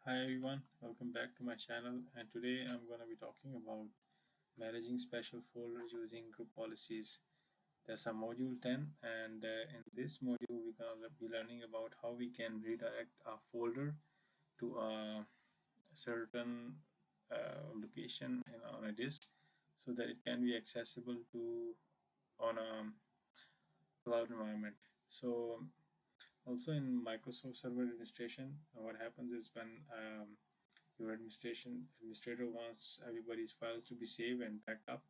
Hi everyone, welcome back to my channel, and today I'm going to be talking about managing special folders using group policies. That's a module 10, and in this module we're going to be learning about how we can redirect a folder to a certain location on a disk so that it can be accessible to on a cloud environment. So also in Microsoft Server administration, what happens is when your administrator wants everybody's files to be saved and backed up,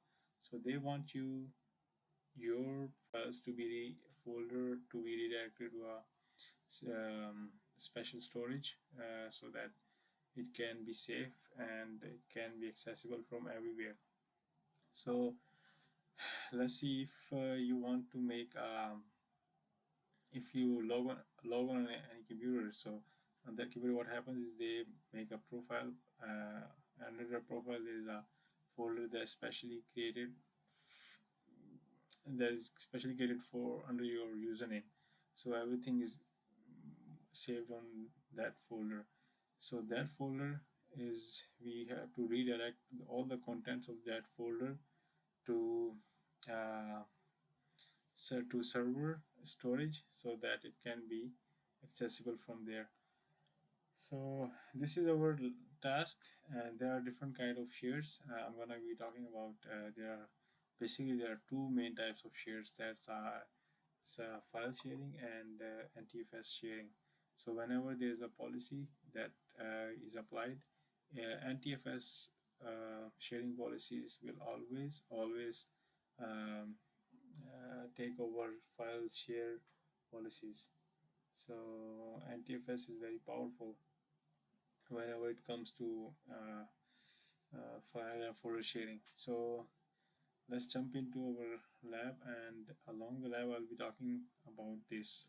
so they want your files to be the folder to be redirected to a special storage so that it can be safe and it can be accessible from everywhere. So let's see if you want to make if you log on any computer. So on that computer, what happens is they make a profile. Under the profile, there is a folder that's specially created that is specially created for under your username. So everything is saved on that folder. So that folder is we have to redirect all the contents of that folder to uh, to server storage so that it can be accessible from there. So this is our task, and there are different kind of shares. I'm gonna be talking about. There are two main types of shares. That's file sharing and NTFS sharing. So whenever there is a policy that is applied, NTFS sharing policies will always um, take over file share policies. So NTFS is very powerful whenever it comes to file and folder sharing. So let's jump into our lab, and along the lab I'll be talking about these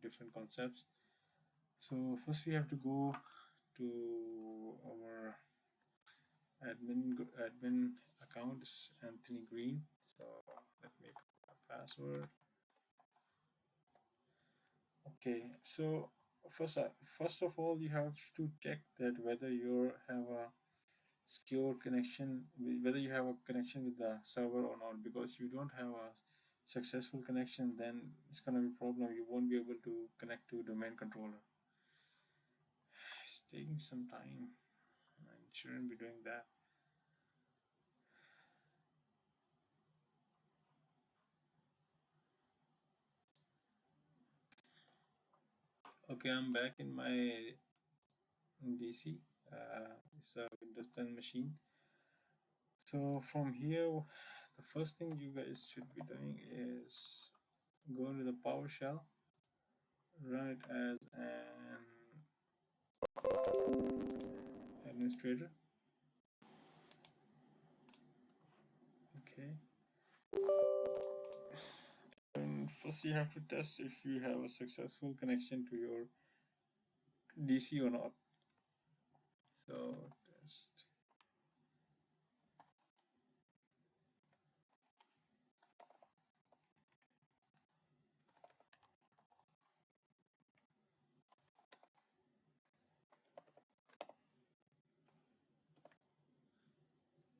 different concepts. So first we have to go to our admin account. Is Anthony Green. So let me put a password. Okay, so first of all, you have to check that whether you have a secure connection, whether you have a connection with the server or not. Because if you don't have a successful connection, then it's gonna be a problem. You won't be able to connect to domain controller. It's taking some time. I shouldn't be doing that. Okay, I'm back in my DC. It's a Windows 10 machine. So from here, the first thing you guys should be doing is go to the PowerShell, run it as an administrator. Okay. And first, you have to test if you have a successful connection to your DC or not. So test.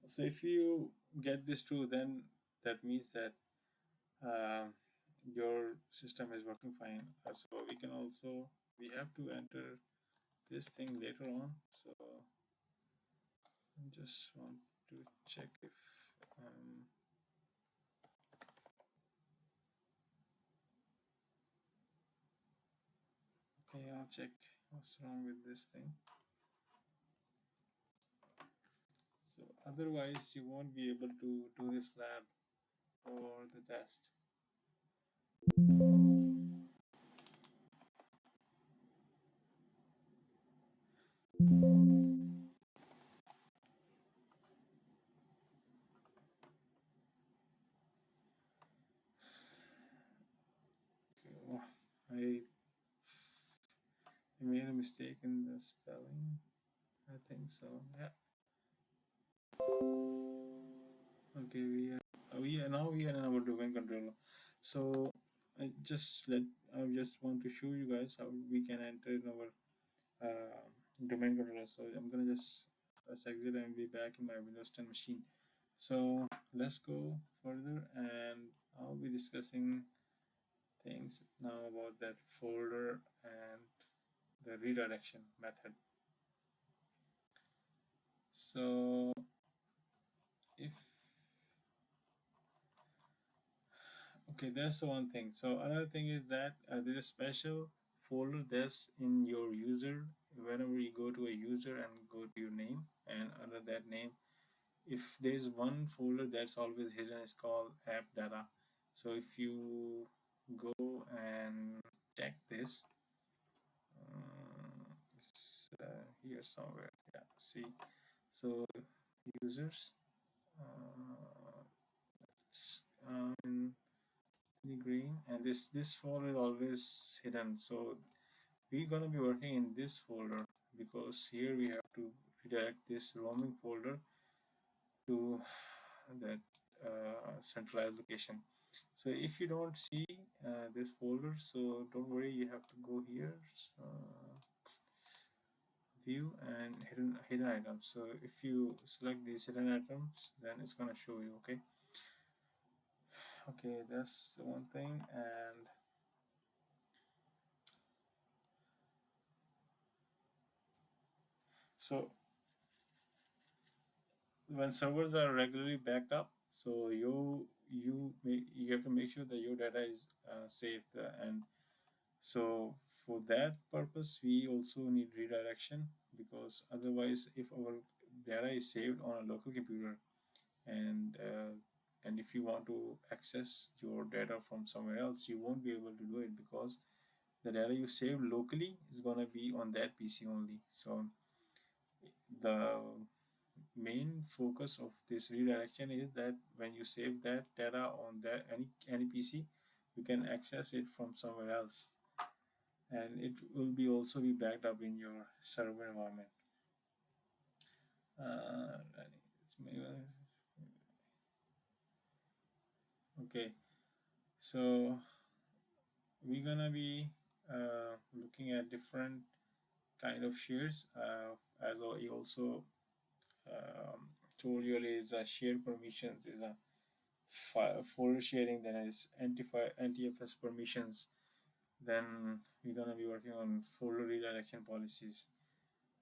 So if you get this true, then that means that uh, your system is working fine. So we have to enter this thing later on. So I just want to check if okay, I'll check what's wrong with this thing. So otherwise you won't be able to do this lab or the test. Okay, oh, I made a mistake in the spelling. I think so. Yeah. Okay, we are in our domain controller. So I just want to show you guys how we can enter in our domain controller. So I'm gonna just let's exit and be back in my Windows 10 machine. So let's go further, and I'll be discussing things now about that folder and the redirection method. So if okay, that's the one thing. So another thing is that there's a special folder that's in your user. Whenever you go to a user and go to your name, and under that name, if there's one folder that's always hidden, it's called app data. So if you go and check this, it's here somewhere. Yeah, see. So users, uh, in green, and this folder is always hidden. So we're gonna be working in this folder because here we have to redirect this roaming folder to that centralized location. So if you don't see this folder, so don't worry, you have to go here, view and hidden items. So if you select these hidden items, then it's gonna show you. Okay, okay, that's the one thing. And so when servers are regularly backed up, so you have to make sure that your data is saved, and so for that purpose we also need redirection, because otherwise if our data is saved on a local computer, and if you want to access your data from somewhere else, you won't be able to do it, because the data you save locally is going to be on that PC only. So the main focus of this redirection is that when you save that data on that any PC, you can access it from somewhere else, and it will be also be backed up in your server environment. Uh, okay, so we're gonna be looking at different kind of shares, as I also told you earlier, is a share permissions, is a folder sharing, then is NTFS permissions, then we're gonna be working on folder redirection policies.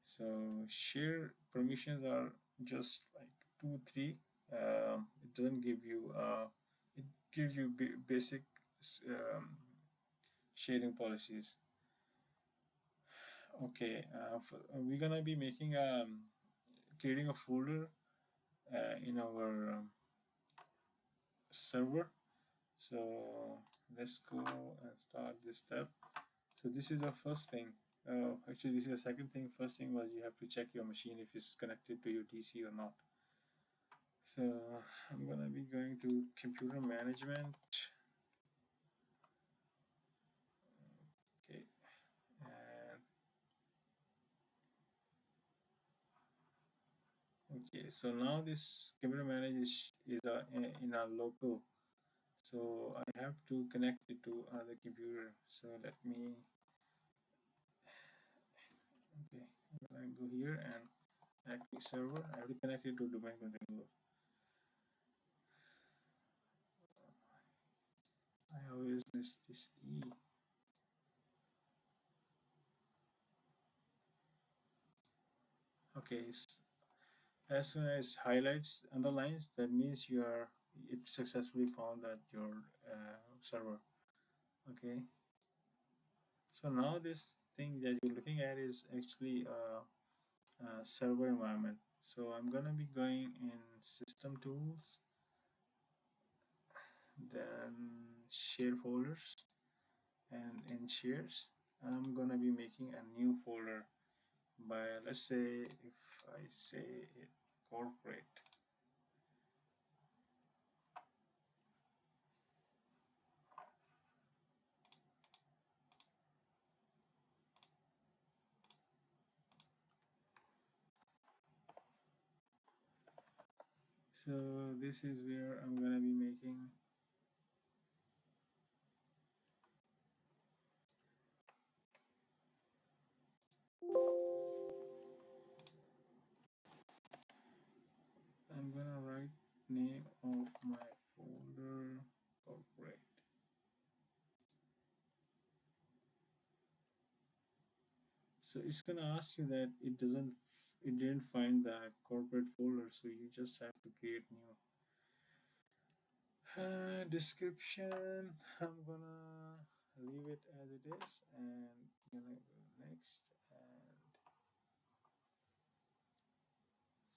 So share permissions are just like two, three. It doesn't give you it gives you basic um, sharing policies. Okay, we're gonna be making creating a folder in our server. So let's go and start this step. So this is the first thing. Actually, this is the second thing. First thing was you have to check your machine if it's connected to your DC or not. So I'm gonna be going to computer management. Okay, and okay. So now this computer manager is in a local. So I have to connect it to another computer. So let me. Okay, I'm gonna go here and active server. I have to connect it to domain controller. I always miss this E. Okay, as soon as highlights underlines, that means you are it successfully found that your server. Okay, so now this thing that you're looking at is actually a server environment. So I'm gonna be going in system tools, then share folders, and in shares I'm gonna be making a new folder by, let's say, if I say it corporate. So this is where I'm gonna be making. name of my folder corporate. So it's gonna ask you that it didn't find the corporate folder, so you just have to create new. Description, I'm gonna leave it as it is and gonna go next. And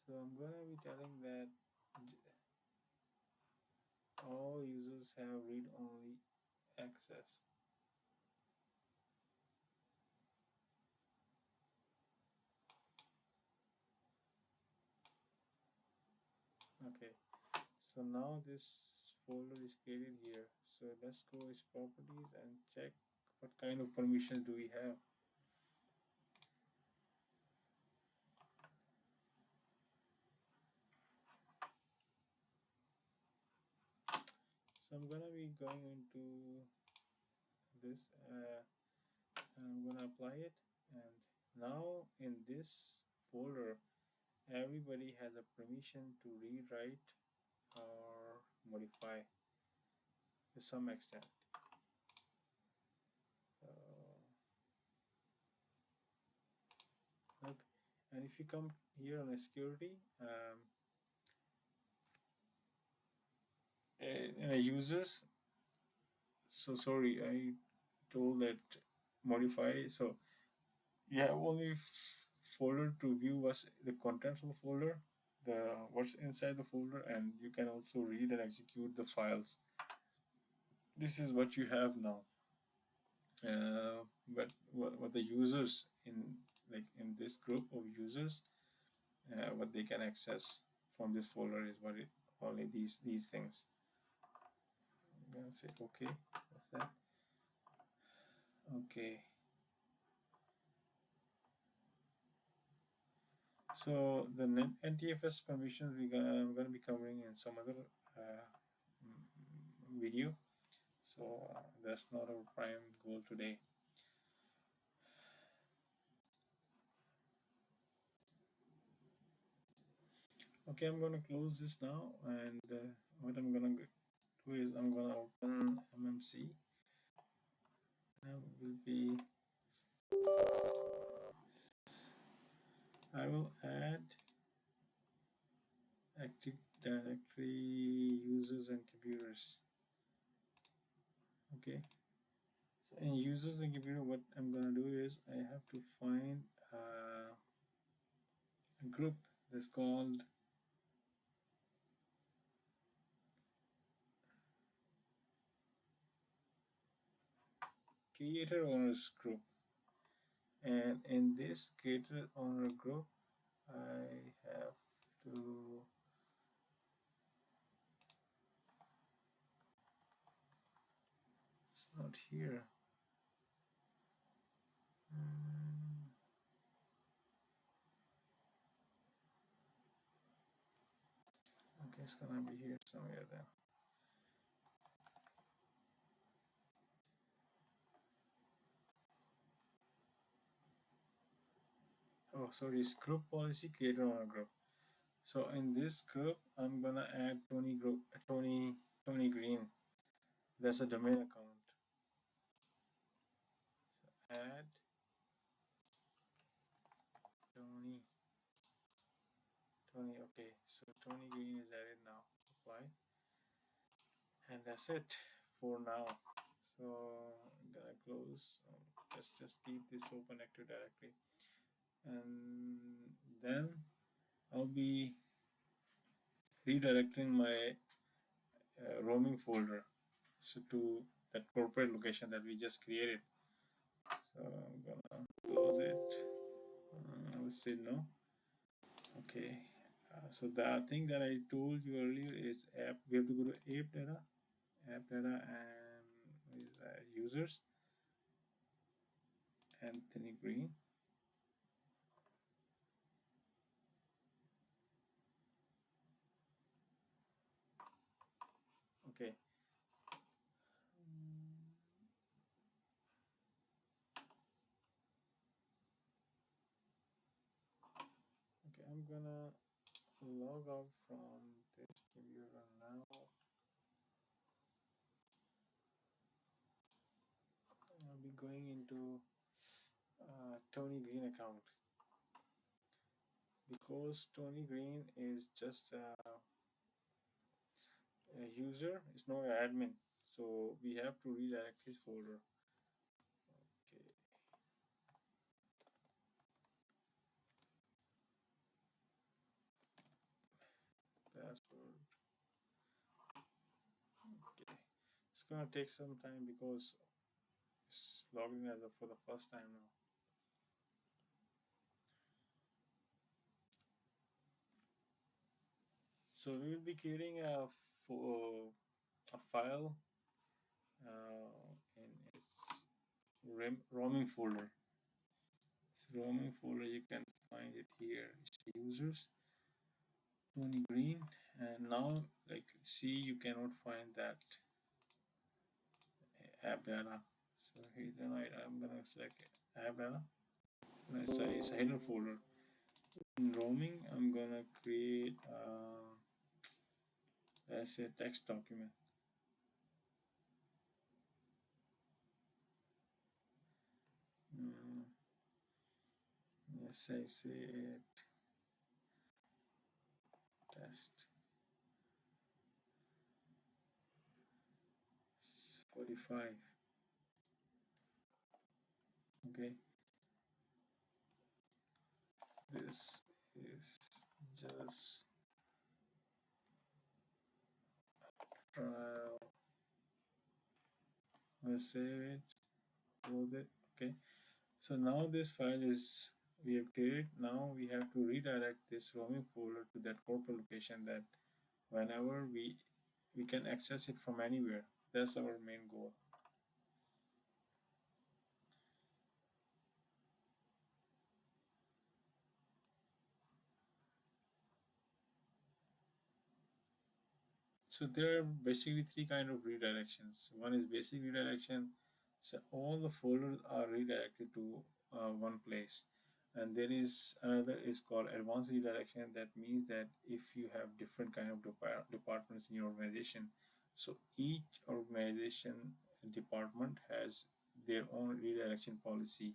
so I'm gonna be telling that all users have read-only access. Okay, so now this folder is created here. So let's go its properties and check what kind of permissions do we have. So I'm gonna be going into this and I'm gonna apply it, and now in this folder everybody has a permission to rewrite or modify to some extent. Okay. And if you come here on security, users, so sorry, I told that modify. So you have only folder to view what's the contents of the folder, the what's inside the folder, and you can also read and execute the files. This is what you have now. But what the users in, like in this group of users, what they can access from this folder is what it, only these things. I'm gonna say okay. That's that. Okay. So the NTFS permissions I'm gonna be covering in some other video. So that's not our prime goal today. Okay, I'm gonna close this now, and what I'm gonna do is I'm gonna open MMC. Now will be, I will add Active Directory users and computers. Okay. So in users and computer, what I'm gonna do is I have to find a group that's called creator owners group, and in this creator owner group I have to it's not here. Okay, it's gonna be here somewhere then. Oh, sorry, it's group policy creator owner group. So in this group I'm gonna add Tony Green. That's a domain account. So add Tony. Okay, so Tony Green is added now. Apply, and that's it for now. So I'm gonna close. Let's just keep this open Active Directory, and then I'll be redirecting my roaming folder so to that corporate location that we just created. So I'm gonna close it. I will say no. Okay. So the thing that I told you earlier is app. We have to go to app data, and with users, Anthony Green. Okay. Okay, I'm gonna log out from this computer now. I'll be going into Tony Green account because Tony Green is just a user, it's not an admin. So we have to redirect his folder. Okay, password. Okay, it's gonna take some time because it's logging as for the first time now. So we will be creating a file in its roaming folder. This roaming folder you can find it here. It's users Tony Green, and now like see you cannot find that app data. So here then I'm gonna select app data. And it's a header folder. In roaming, I'm gonna create let's say text document. Mm, yes, I say it test 45. Okay, this is just trial. Let's save it, close it. Okay, so now this file is we have created. Now we have to redirect this roaming folder to that corporate location that whenever we can access it from anywhere. That's our main goal. So there are basically three kind of redirections. One is basic redirection. So all the folders are redirected to one place. And there is another is called advanced redirection. That means that if you have different kind of departments in your organization, so each organization department has their own redirection policy,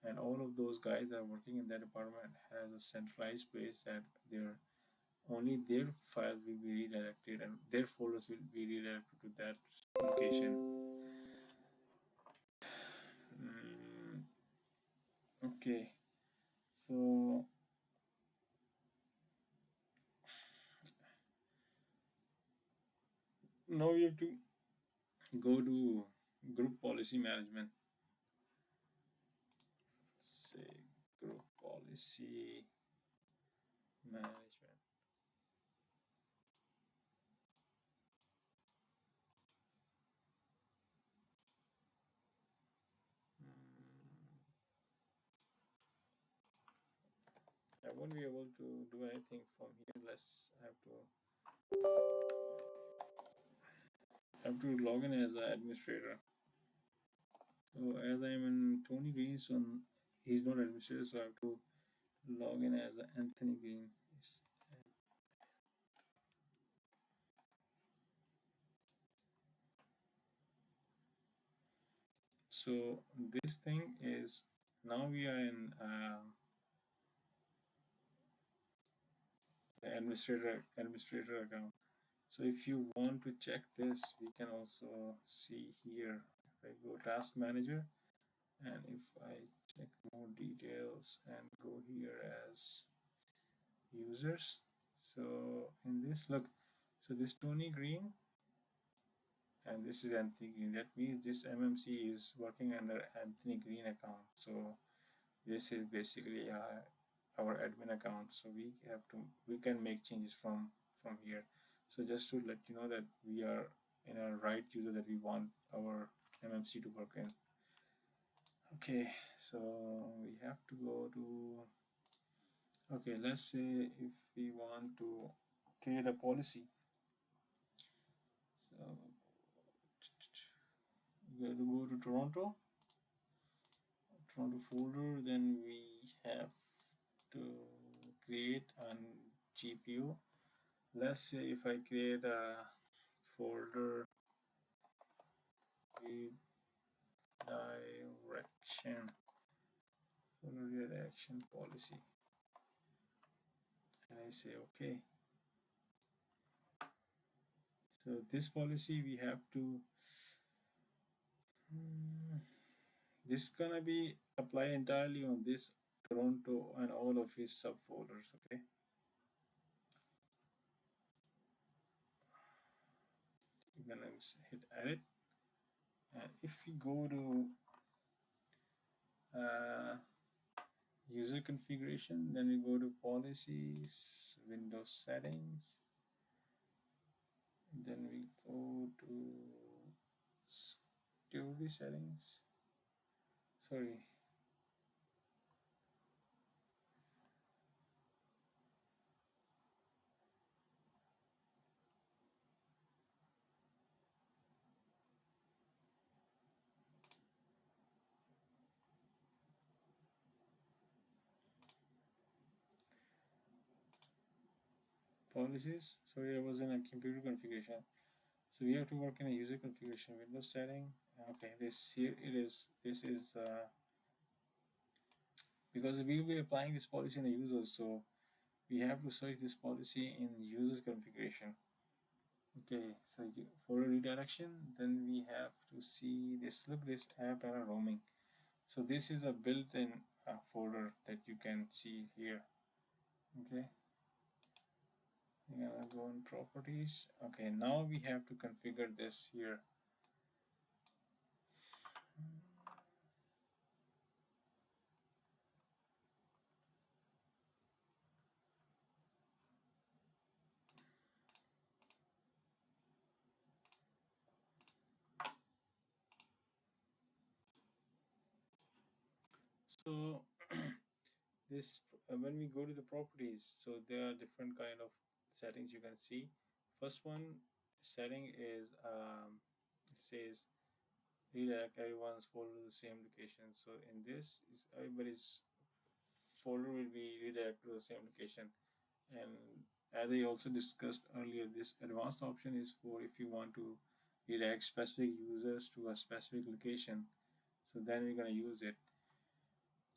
and all of those guys that are working in that department has a centralized place that their only their files will be redirected and their folders will be redirected to that location. Mm, okay, so now we have to go to group policy management. Say group policy management. Mm, I won't be able to do anything from here. Let's have to log in as an administrator. So as I'm in Tony Greenson, he's not administrator, so I have to log in as Anthony Green. So this thing is now we are in the administrator account. So if you want to check this, we can also see here. If I go task manager, and if I check more details and go here as users. So in this look, so this Tony Green and this is Anthony Green. That means this MMC is working under Anthony Green account. So this is basically our admin account. So we can make changes from here. So just to let you know that we are in a right user that we want our MMC to work in. Okay, so we have to go to, okay, let's say if we want to create a policy. So we have to go to Toronto folder, then we have to create a GPO Let's say if I create a folder redirection, folder redirection policy, and I say okay. So this policy we have to, hmm, this gonna be apply entirely on this Toronto and all of his subfolders. Okay, we're gonna hit edit, and if we go to user configuration, then we go to policies, Windows settings, then we go to security settings. Sorry, policies. Sorry, I was in a computer configuration. So we have to work in a user configuration, Windows setting. Okay, this here it is. This is because we will be applying this policy in the user, so we have to search this policy in user configuration. Okay, so for a redirection, then we have to see this. Look, this app and roaming. So this is a built-in folder that you can see here. Okay, we're gonna go in properties. Okay, now we have to configure this here. So this when we go to the properties, so there are different kind of settings you can see. First one setting is it says redirect everyone's folder to the same location. So in this is everybody's folder will be redirected to the same location. And as I also discussed earlier, this advanced option is for if you want to redirect specific users to a specific location. So then we're gonna use it.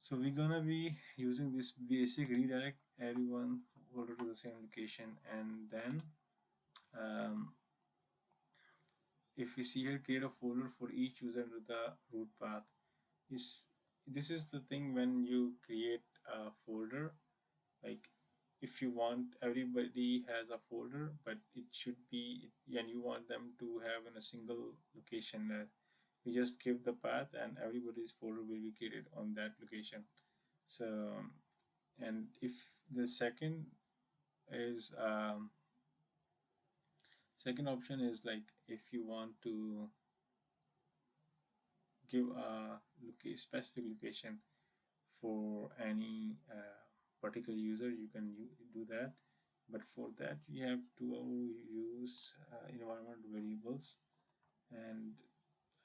So we're gonna be using this basic redirect everyone folder to the same location, and then if we see here create a folder for each user under the root path. Is this is the thing when you create a folder, like if you want everybody has a folder, but it should be and you want them to have in a single location. You just give the path and everybody's folder will be created on that location. So and if the is second option is like if you want to give a specific location for any particular user, you can do that. But for that you have to use environment variables, and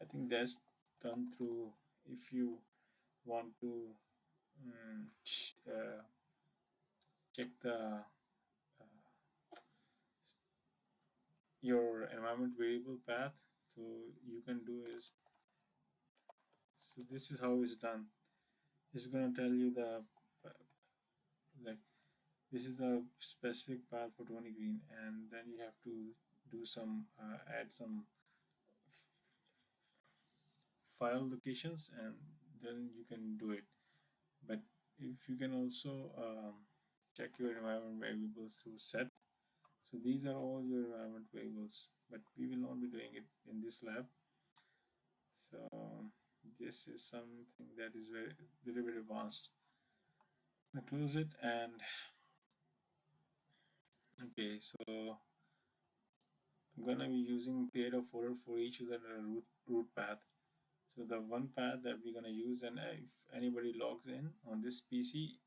I think that's done through if you want to check the your environment variable path. So you can do is, so this is how it's done. It's going to tell you the like this is a specific path for 20 green, and then you have to do some add some file locations, and then you can do it. But if you can also check your environment variables through set. So these are all your environment variables, but we will not be doing it in this lab. So this is something that is very little bit advanced. I close it, and okay, so I'm gonna be using create a folder for each user root path. So the one path that we're gonna use, and if anybody logs in on this PC,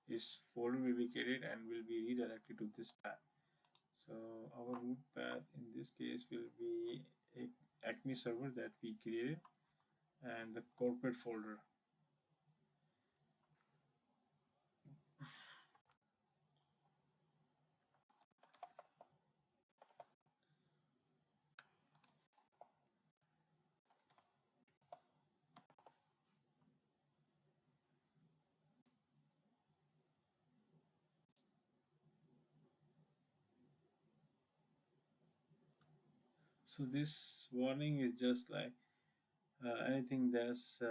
this folder will be created and will be redirected to this path. So our root path in this case will be a Acme server that we created and the corporate folder. So this warning is just like anything that's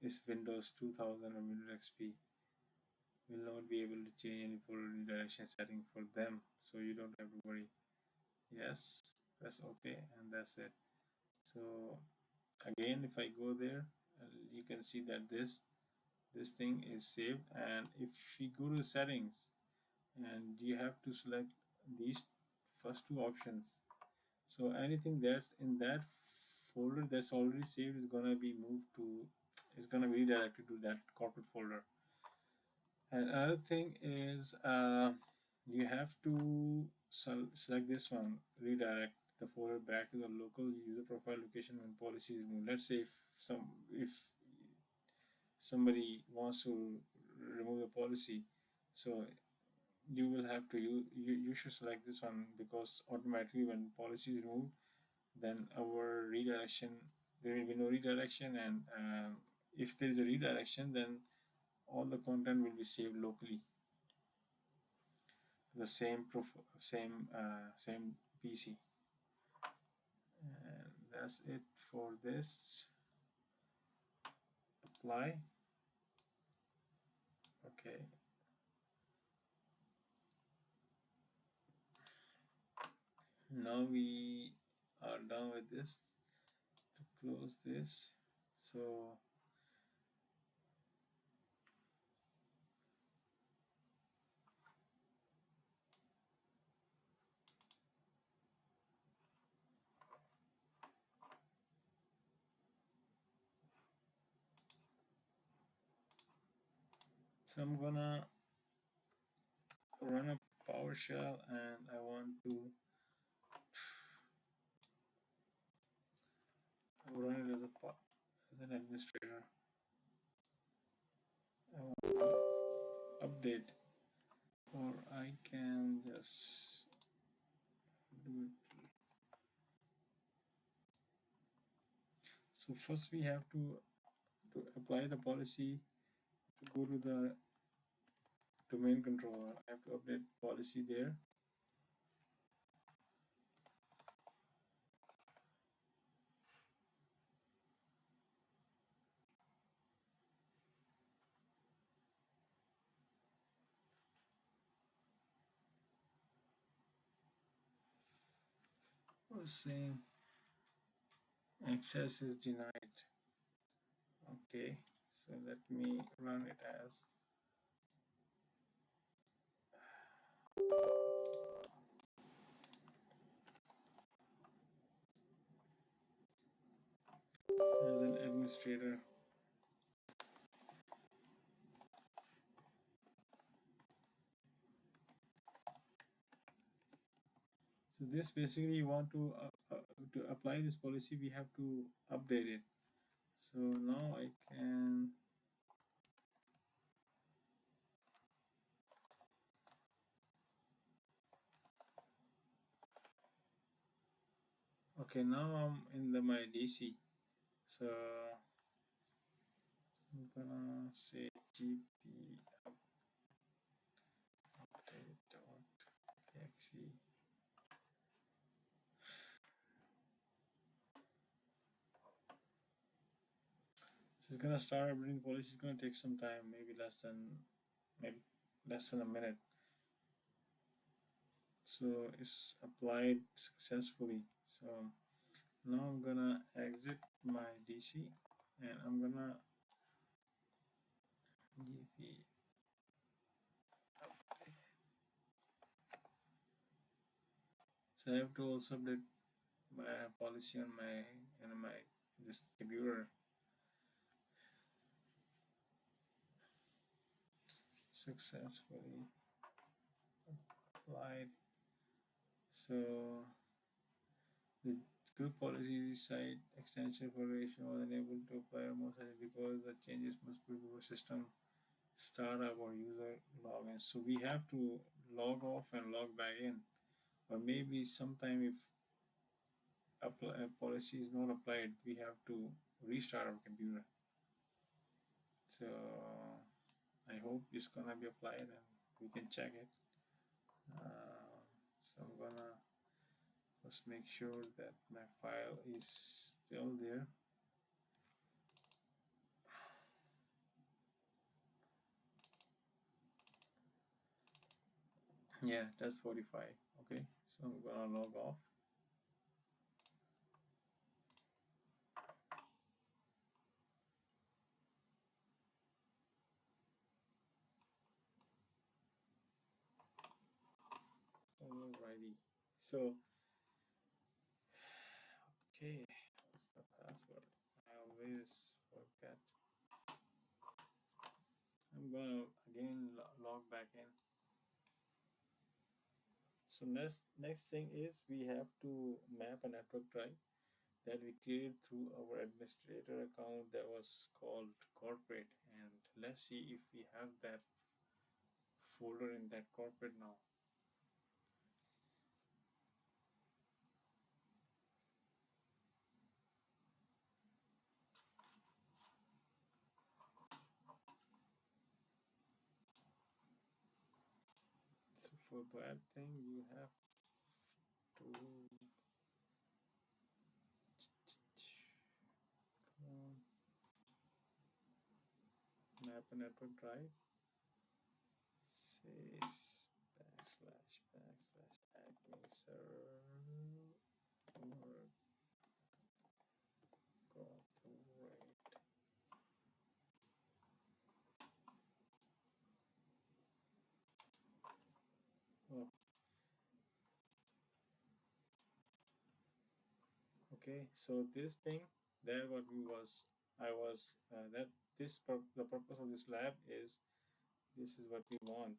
is Windows 2000 or Windows XP will not be able to change any folder redirection setting for them, so you don't have to worry. Yes, press OK, and that's it. So again, if I go there, you can see that this thing is saved. And if we go to settings, and you have to select these first two options. So anything that's in that folder that's already saved is gonna be moved to, is gonna be redirected to that corporate folder. And another thing is you have to select this one, redirect the folder back to the local user profile location when policy is removed. Let's say if somebody wants to remove the policy, so you will have to you should select this one, because automatically when policy is removed, then our redirection, there will be no redirection. And if there is a redirection, then all the content will be saved locally, the same PC. And that's it for this. Apply. Okay. Now we are done with this. To close this, so I'm gonna run a PowerShell, and I want to run it as as an administrator. I want to update, or I can just do it. So first we have to apply the policy, to go to the domain controller. I have to update policy there. Saying access is denied. Okay, so let me run it as an administrator. So this basically, you want to apply this policy, we have to update it. So now I can, okay, now I'm in my DC. So I'm gonna say gp update.exe. So it's gonna start updating policy. It's gonna take some time, maybe less than a minute. So it's applied successfully. So now I'm gonna exit my DC, and I'm gonna gp update. So I have to also update my policy on my this computer. Successfully applied. So the group policy site extension for relation was unable to apply almost because the changes must be before system startup or user login. So we have to log off and log back in, or maybe sometime if a policy is not applied, we have to restart our computer. So I hope it's gonna be applied and we can check it. So I'm gonna Let's make sure that my file is still there. Yeah, that's 45. Okay, so I'm gonna log off. Alrighty. So, okay, what's the password? I always forget. I'm gonna again log back in. So next thing is we have to map a network drive that we created through our administrator account that was called corporate, and let's see if we have that folder in that corporate now. So for that thing you have to map a network drive, says admin server corporate. Oh, okay, so this thing, that what we was, I was that the purpose of this lab is this is what we want.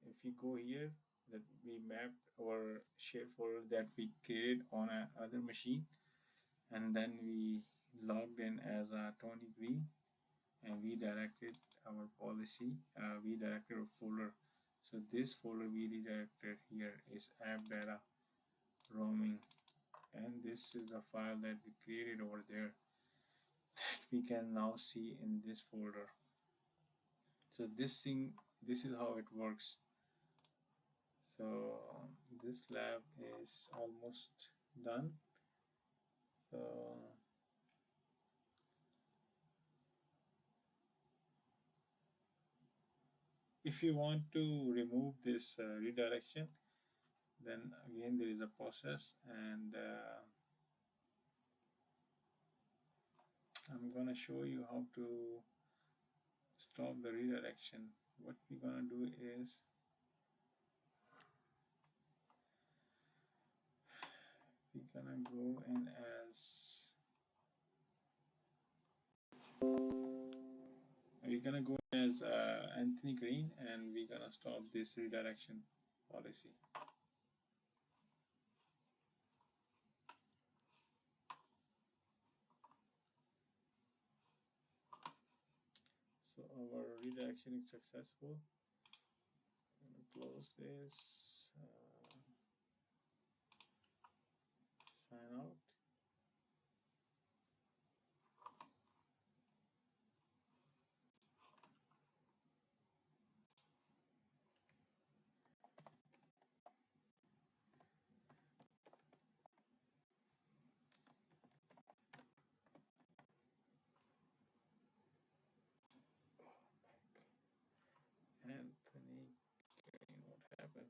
If you go here, that we mapped our share folder that we created on a other machine, and then we logged in as a Tony Green, and we directed our policy. We directed a folder. So this folder we redirected here is app data roaming, and this is the file that we created over there that we can now see in this folder. So this is how it works. So this lab is almost done. So if you want to remove this redirection, then again there is a process, and I'm gonna show you how to stop the redirection. What we're gonna do is we're gonna go in as Anthony Green, and we're gonna stop this redirection policy. So our redirection is successful. I'm gonna close this, sign out. Anthony Green, what happened?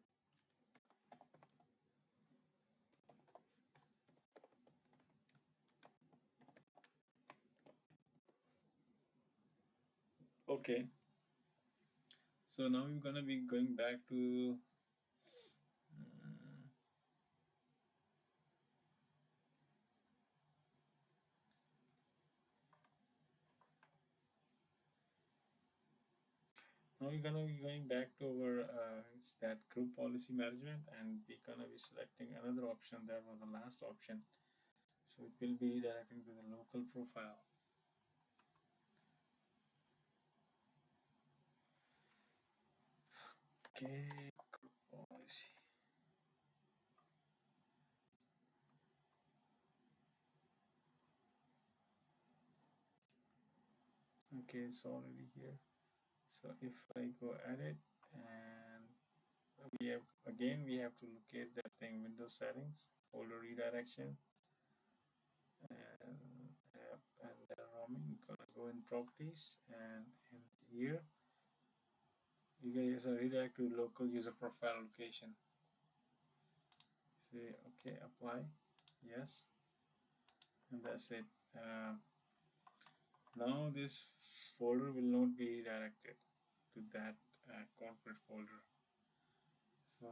Okay, so now we're gonna be going back to now we're gonna be going back to our that group policy management, and we're gonna be selecting another option that was the last option. So it will be redirecting to the local profile. Okay, group policy. Okay, it's already here. So if I go edit, and we have to locate that thing, Windows settings folder redirection, and app, and then roaming. Gonna go in properties, and in here you guys are redirect to local user profile location. Say okay, apply, yes, and that's it. Now this folder will not be redirected to that corporate folder. So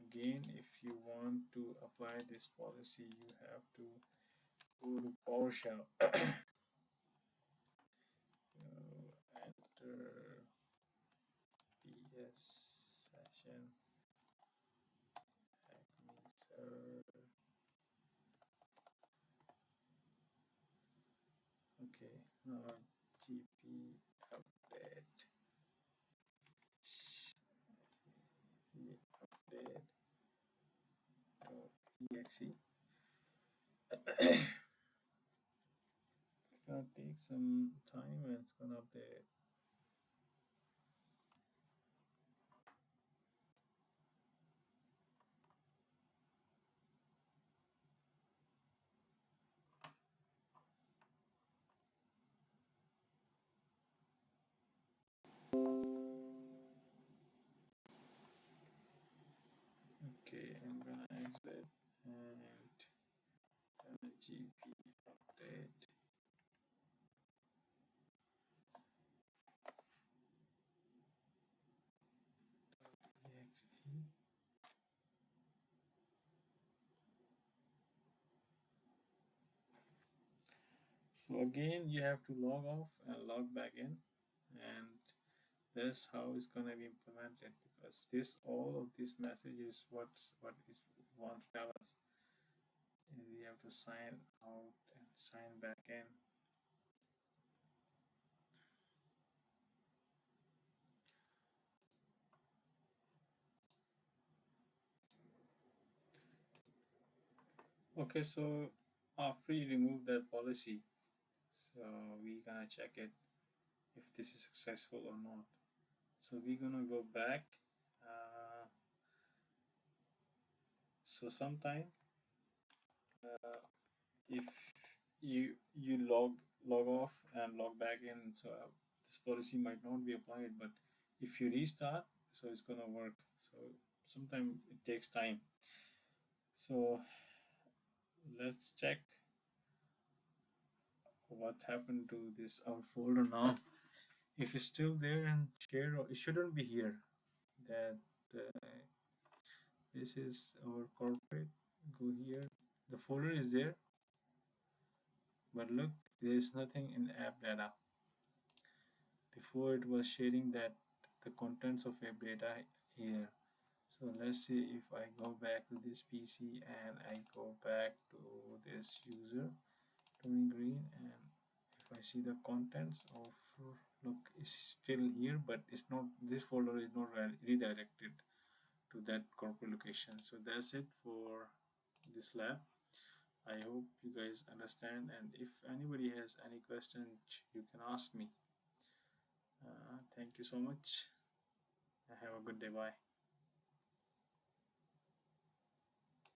again, if you want to apply this policy, you have to go to PowerShell. Enter PS session admin. Okay, now GP update. Update exe. It's gonna take some time and it's gonna update. Okay, I'm gonna exit and GP update. Exe. So again, you have to log off and log back in, and that's how it's gonna be implemented, because this all of this message is what is want to tell us. And we have to sign out and sign back in. Okay, so after you remove that policy, so we're gonna check it if this is successful or not. So we're gonna go back. So sometime if you log off and log back in, so this policy might not be applied, but if you restart, so it's gonna work. So sometimes it takes time. So let's check what happened to this our folder now. If it's still there and share, it shouldn't be here. That this is our corporate. Go here. The folder is there, but look, there is nothing in app data. Before it was sharing that the contents of app data here. So let's see if I go back to this PC and I go back to this user, Tony Green, and if I see the contents of, look, it's still here, but it's not, this folder is not redirected to that corporate location. So that's it for this lab. I hope you guys understand, and if anybody has any questions, you can ask me. Thank you so much. Have a good day. Bye.